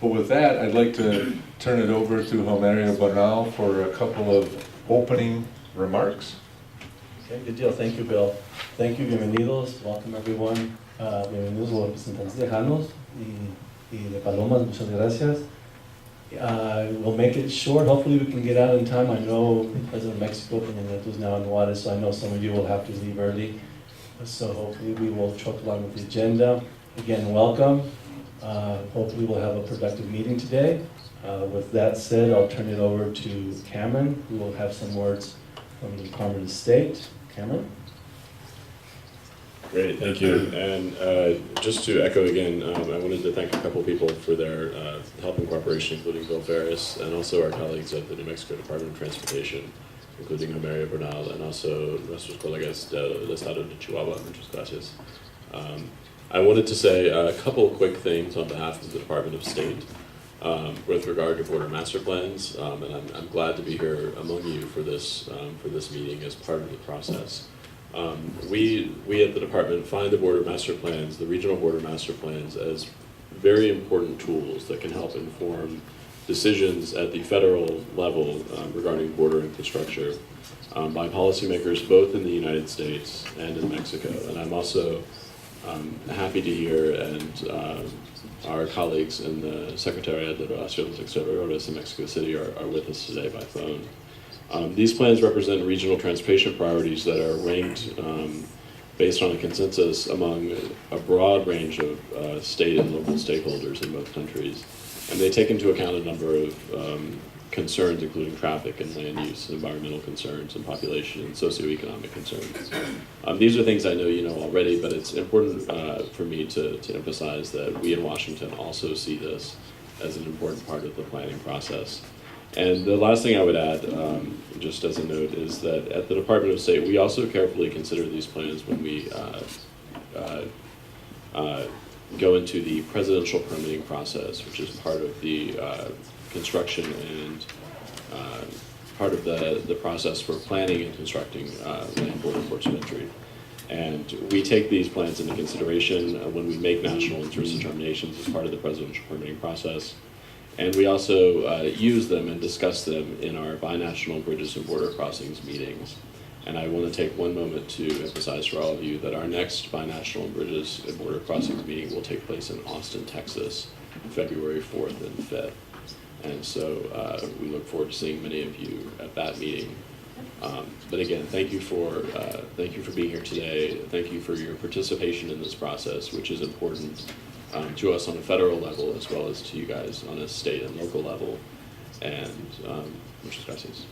But with that, I'd like to turn it over to Homerio Bonal for a couple of opening remarks. Okay, good deal. Thank you, Bill. Thank you, bienvenidos. Welcome, everyone. Bienvenidos los representantes lejanos y de Palomas. Muchas gracias. We'll make it short. Hopefully we can get out in time. I know the President of Mexico, Peña Nieto, is now in Juarez, so I know some of you will have to leave early. So hopefully we will truck along with the agenda. Again, welcome. Hopefully we'll have a productive meeting today. With that said, I'll turn it over to Cameron, who will have some words from the Department of State. Cameron? Great, thank you. And just to echo again, I wanted to thank a couple people for their help and cooperation, including Bill Ferris, and also our colleagues at the New Mexico Department of Transportation, including Homerio Bernal, and also nuestros colegas del Estado de Chihuahua. Muchas gracias. I wanted to say a couple quick things on behalf of the Department of State with regard to border master plans, and I'm glad to be here among you for this meeting as part of the process. We at the department find the border master plans, the regional border master plans, as very important tools that can help inform decisions at the federal level regarding border infrastructure by policymakers both in the United States and in Mexico. And I'm also happy to hear, and our colleagues in the Secretariat de Relaciones Exteriores in Mexico City are with us today by phone. These plans represent regional transportation priorities that are ranked based on a consensus among a broad range of state and local stakeholders in both countries. And they take into account a number of concerns, including traffic and land use, environmental concerns, and population and socioeconomic concerns. These are things I know you know already, but it's important for me to emphasize that we in Washington also see this as an important part of the planning process. And the last thing I would add, just as a note, is that at the Department of State, we also carefully consider these plans when we go into the presidential permitting process, which is part of the construction and part of the process for planning and constructing land border ports of entry. And we take these plans into consideration when we make national interest determinations as part of the presidential permitting process. And we also use them and discuss them in our binational bridges and border crossings meetings. And I want to take one moment to emphasize for all of you that our next binational bridges and border crossings meeting will take place in Austin, Texas, February 4th and 5th. And so we look forward to seeing many of you at that meeting. But again, thank you for being here today. Thank you for your participation in this process, which is important to us on a federal level as well as to you guys on a state and local level. And muchas gracias.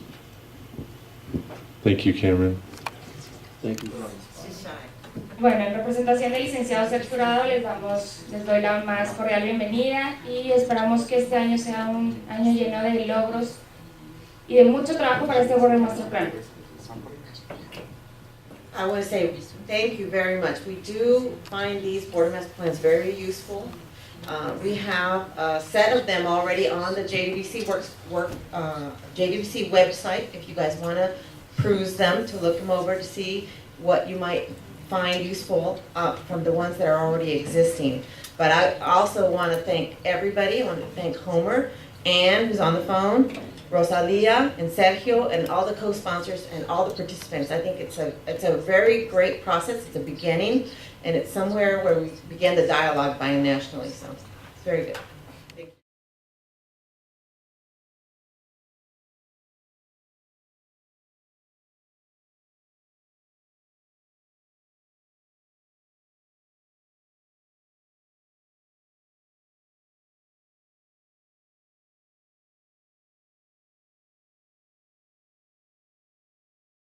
Thank you, Cameron. Thank you. Bueno, en representación del licenciado Sergio Jurado les doy la más cordial bienvenida y esperamos que este año sea un año lleno de logros y de mucho trabajo para este Border Master Plan. I want to say thank you very much. We do find these border master plans very useful. We have a set of them already on the JDBC JDBC website if you guys want to peruse them, to look them over to see what you might find useful from the ones that are already existing. But I also want to thank everybody. I want to thank Homer, Ann, who's on the phone, Rosalia, and Sergio, and all the co-sponsors and all the participants. I think it's a very great process. It's a beginning, and it's somewhere where we began the dialogue binationally, so it's very good.